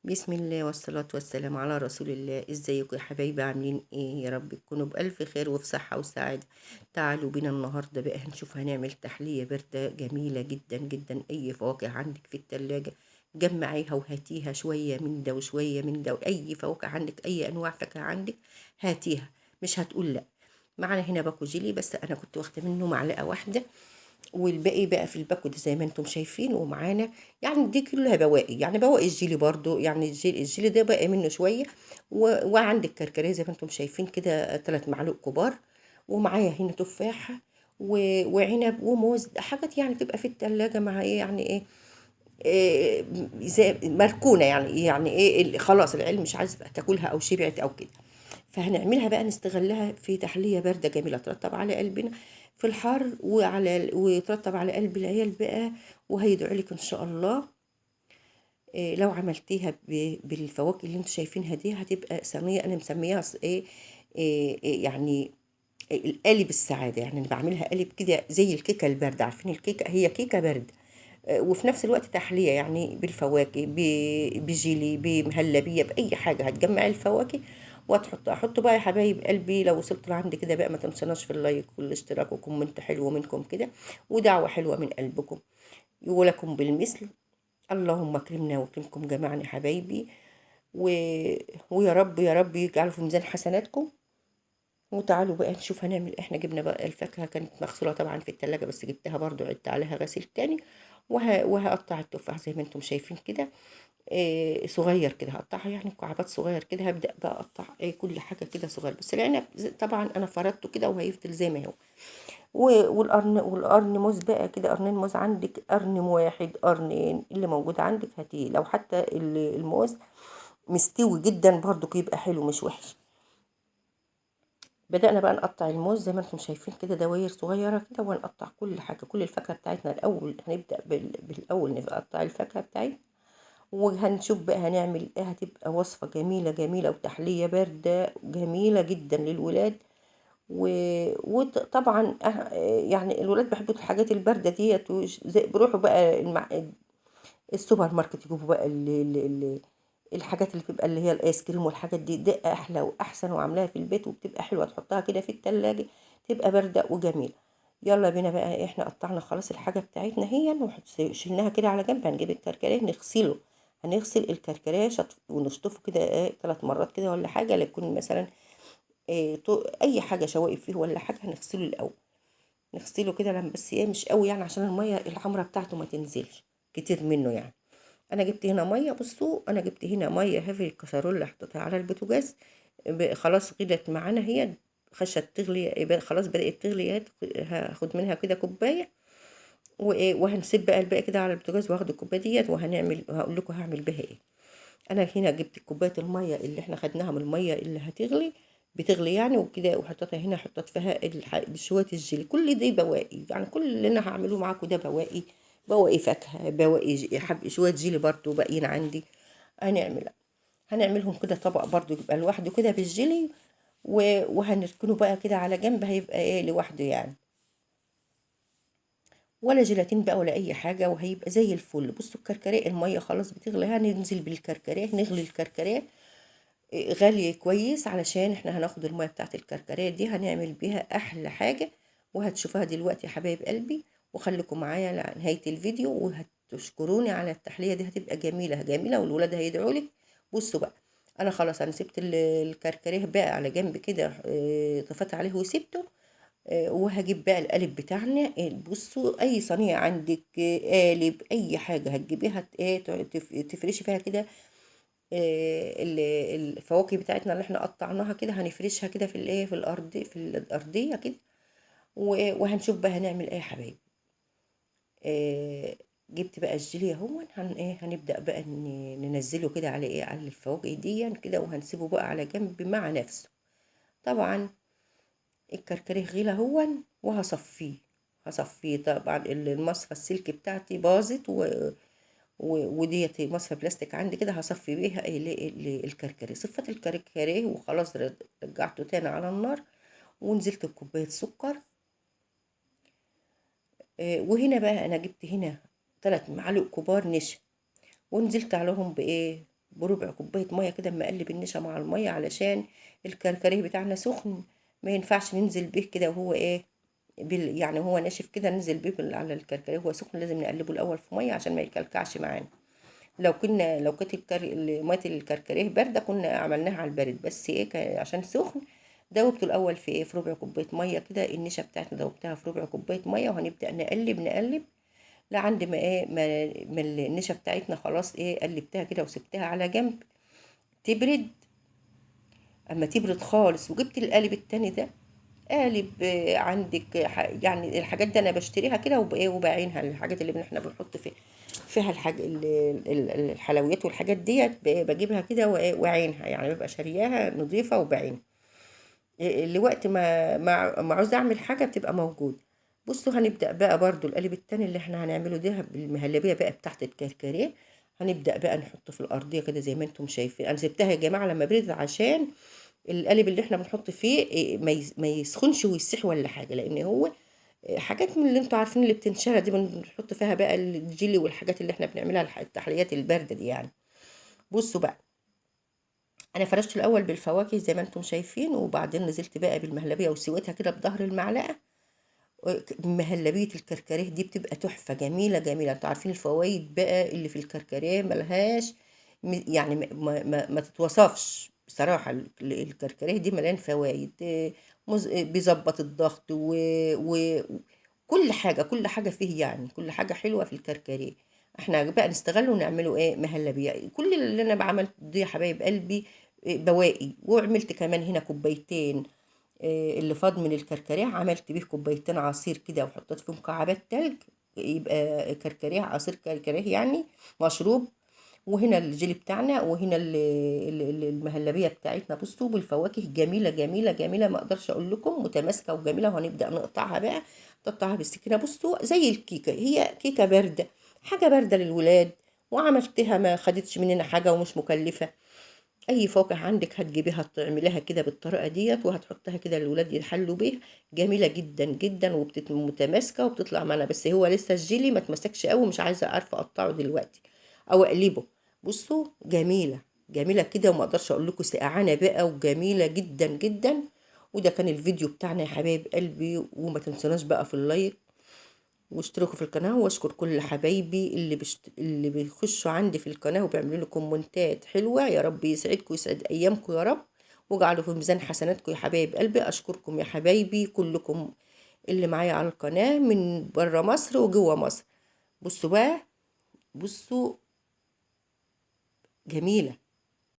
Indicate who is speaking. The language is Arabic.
Speaker 1: بسم الله والصلاة والسلام على رسول الله. ازيكم يا حبايبي؟ عاملين ايه؟ يا رب تكونوا بألف خير وفي صحة وسعادة. تعالوا بينا النهاردة بقى هنشوف هنعمل تحلية باردة جميلة جدا جدا. اي فواكه عندك في التلاجة جمعيها وهاتيها، شوية من ده وشوية من ده، واي فواكه عندك، اي انواع فاكهة عندك هاتيها، مش هتقول لا. معانا هنا باكو جيلي، بس انا كنت واخدة منه معلقة واحدة، والباقي بقى في الباكو ده زي ما انتم شايفين. ومعانا يعني دي كلها بواقي، يعني بواقي الجيلي برضو، يعني الجيلي ده بقى منه شويه. وعندك كركديه زي ما انتم شايفين كده 3 معالق كبار. ومعايا هنا تفاحه وعنب وموز، حاجات يعني تبقى في التلاجة مع ايه، يعني ايه، إيه زي مركونه، يعني ايه خلاص العيال مش عايزه تاكلها او شبعت او كده. فهنعملها بقى، نستغلها في تحلية باردة جميلة ترطب على قلبنا في الحر، وترطب على قلب العيال بقى، وهيدعوا لك ان شاء الله. لو عملتيها بالفواكه اللي انتوا شايفينها دي هتبقى صينية انا مسميها يعني القالب السعادة. يعني انا بعملها قالب كده زي الكيكة الباردة، عارفين الكيكة؟ هي كيكة باردة وفي نفس الوقت تحلية، يعني بالفواكه، بجيلي، بمهلبية، بأي حاجة هتجمع الفواكه احط بقى يا حبايب قلبي. لو وصلت لعند كده بقى ما تنسوناش في اللايك والاشتراك وكومنت حلو منكم كده، ودعوة حلوة من قلبكم، ولكم بالمثل. اللهم اكرمنا واكرمكم جميعا يا حبايبي، و... ويا رب يا رب يجعله في ميزان حسناتكم. وتعالوا بقى نشوف هنعمل. احنا جبنا بقى الفاكهة كانت مغسولة طبعا في التلاجة، بس جبتها برضو عدت عليها غسيل تاني. وهقطع التفاح زي ما انتم شايفين كده، صغير كده، هقطعها يعني مكعبات صغير كده. هبدأ بقى اقطع كل حاجة كده صغير، بس العنب طبعا انا فردته كده وهيفضل زي ما هو. والقرن موز بقى كده، قرنين موز، عندك قرن واحد، قرنين، اللي موجود عندك هاتيه. لو حتى الموز مستوي جدا برضو يبقى حلو مش وحش. بدأنا بقى نقطع الموز زي ما انتم شايفين كده دواير صغيرة كده، ونقطع كل حاجة، كل الفاكهة بتاعتنا. الأول هنبدأ بالأول نقطع الفاكهة بتاعتنا، وهنشوف بقى هنعمل ايه. هتبقى وصفة جميلة جميلة وتحلية باردة جميلة جدا للولاد. وطبعا يعني الولاد بيحبوا الحاجات الباردة ديت، بيروحوا بقى السوبر ماركت يجيبوا بقى الحاجات اللي بتبقى اللي هي الايس كريم والحاجات دي احلى واحسن، وعاملاها في البيت وبتبقى حلوه، تحطها كده في التلاجة تبقى بارده وجميله. يلا بينا بقى، احنا قطعنا خلاص الحاجه بتاعتنا هي، شلناها كده على جنب. هنجيب الكركديه نغسله، هنغسل الكركديه ونشطفه كده 3 مرات كده ولا حاجه، ليكون مثلا اي حاجه شوائب فيه ولا حاجه هنغسله الاول. نغسله كده لما بس ايه مش قوي، يعني عشان الميه الحمراء بتاعته ما تنزلش كتير منه يعني. انا جبت هنا ميه، بصوا انا جبت هنا ميه هافي الكسرولة، حطيتها على البوتاجاز. خلاص غلت معانا هي، خشت تغلي، خلاص بدأت تغلي اهي. هاخد منها كده كوبايه، وهنسيب بقى الباقي كده على البوتاجاز، واخد الكوبايه ديت وهنعمل، وهقول لكم هعمل بها ايه. انا هنا جبت كوبايه الميه اللي احنا خدناها من الميه اللي هتغلي، بتغلي يعني وكده، وحطيتها هنا، حطيت فيها شويه الجيلي. كل دي بواقي، يعني كل اللي انا هعمله معاكم ده بواقي، بواقي فاكهه، بواقي شويه جيلي برضو باقيين عندي. هنعمل هنعملهم كده طبق برضو يبقى لوحده كده بالجيلي، وهنركنه بقى كده على جنب، هيبقى ايه لوحده يعني، ولا جيلاتين بقى ولا اي حاجه، وهيبقى زي الفل. بصوا الكركديه الميه خلاص بتغلي، هننزل بالكركديه، نغلي الكركديه غالية كويس، علشان احنا هناخد المية بتاعت الكركديه دي هنعمل بيها احلى حاجة، وهتشوفوها دلوقتي يا حبايب قلبي. وخليكم معايا لنهاية الفيديو، وهتشكروني على التحلية دي، هتبقى جميلة جميلة، والولاد هيدعوا لك. بصوا بقى، انا خلاص انا سبت الكركديه بقى على جنب كده، طفيت عليه وسبته. وهجيب بقى القالب بتاعنا. بصوا اي صينيه عندك، قالب، اي حاجه هتجيبيها تفرشي فيها كده الفواكه بتاعتنا اللي احنا قطعناها كده، هنفرشها كده في الايه، في الارض، في الارضيه كده. وهنشوف بقى هنعمل ايه يا حبايبي. جبت بقى الجيلي اهو، هنبدا بقى ننزله كده على ايه، على الفواكه دي كده، وهنسيبه بقى على جنب مع نفسه. طبعا الكركديه غلى اهو، وهصفيه. هصفيه طبعا، المصفى السلك بتاعتي باظت، وديت مصفى بلاستيك عندي كده، هصفي بيها الكركديه. صفت الكركديه وخلاص، رجعته تاني على النار، ونزلت بكوبايه سكر. وهنا بقى انا جبت هنا 3 معالق كبار نشا، ونزلت عليهم بايه، بربع كوباية مية كده، اما اقلب النشا مع المية علشان الكركديه بتاعنا سخن، ما ينفعش ننزل به كده وهو ايه يعني هو ناشف كده ننزل بيه على الكركديه وهو سخن، لازم نقلبه الاول في مية عشان ما يكلكعش معانا. لو كانت ميه الكركديه بارده كنا عملناها على البارد، بس ايه عشان سخن دوبته الاول في ايه في ربع كوبايه ميه كده، النشا بتاعتنا دوبتها في ربع كوبايه ميه، وهنبدا نقلب نقلب لعند ما ايه ما النشا بتاعتنا خلاص ايه قلبتها كده وسبتها على جنب تبرد. اما تبرد خالص وجبت القالب التاني ده، قالب عندك يعني الحاجات دي انا بشتريها كده وبعينها، الحاجات اللي احنا بنحط فيها الحلويات والحاجات ديت بجيبها كده وعينها، يعني ببقى شارياها نظيفة وبعينها. لوقت ما عاوز اعمل حاجة بتبقى موجودة. بصوا هنبدأ بقى برضو القالب التاني اللي احنا هنعمله ده بالمهلبية بقى بتاعت الكركديه. هنبدأ بقى نحطه في الأرضية كده زي ما انتم شايفين. انا سبتها يا جماعة لما بردت عشان القالب اللي احنا بنحط فيه ما يسخنش ويسيح ولا حاجة، لان هو حاجات من اللي انتوا عارفين اللي بتنشرى دي بنحط فيها بقى الجيلي والحاجات اللي احنا بنعملها التحليات الباردة دي يعني. بصوا بقى، انا فرشت الاول بالفواكه زي ما انتم شايفين، وبعدين نزلت بقى بالمهلبيه وسويتها كده بظهر المعلقه. مهلبيه الكركديه دي بتبقى تحفه جميله جميله. انتوا عارفين الفوائد بقى اللي في الكركديه ملهاش يعني ما تتوصفش بصراحه. الكركديه دي مليان فوائد، بيظبط الضغط وكل حاجه كل حاجه فيه، يعني كل حاجه حلوه في الكركديه. احنا بقى نستغله ونعمله ايه مهلبيه. كل اللي انا بعمل دي يا حبايب قلبي بواقي. وعملت كمان هنا كوبايتين اللي فاض من الكركديه، عملت بيه كوبايتين عصير كده وحطيت فيهم مكعبات تلج، يبقى كركديه عصير كركديه يعني مشروب. وهنا الجيلي بتاعنا، وهنا المهلبيه بتاعتنا. بصوا بالفواكه جميله جميله جميله، ما اقدرش اقول لكم متماسكه وجميله. وهنبدا نقطعها بقى، تقطعها بالسكينه. بصوا زي الكيكه، هي كيكه بارده، حاجه بارده للولاد، وعملتها ما خدتش مننا حاجه ومش مكلفه. اي فواكه عندك هتجيبيها تعمليها كده بالطريقه ديت وهتحطها كده للولاد يحلوا بيها. جميله جدا جدا ومتماسكه وبتطلع معانا. بس هو لسه الجيلي ما اتمسكش قوي، مش عايزه عارفه اقطعه دلوقتي او اقلبه. بصوا جميله جميله كده، وما اقدرش اقول لكم سقعانه بقى وجميله جدا جدا. وده كان الفيديو بتاعنا يا حبايب قلبي، وما تنسوناش بقى في اللايك واشتركوا في القناة. واشكر كل حبايبي اللي بيخشوا عندي في القناة وبيعملوا لي كومنتات حلوة. يا رب يسعدكم ويسعد ايامكم يا رب، واجعله في ميزان حسناتكم يا حبايب قلبي. اشكركم يا حبايبي كلكم اللي معايا على القناة من برا مصر وجوه مصر. بصوا بقى، بصوا جميلة.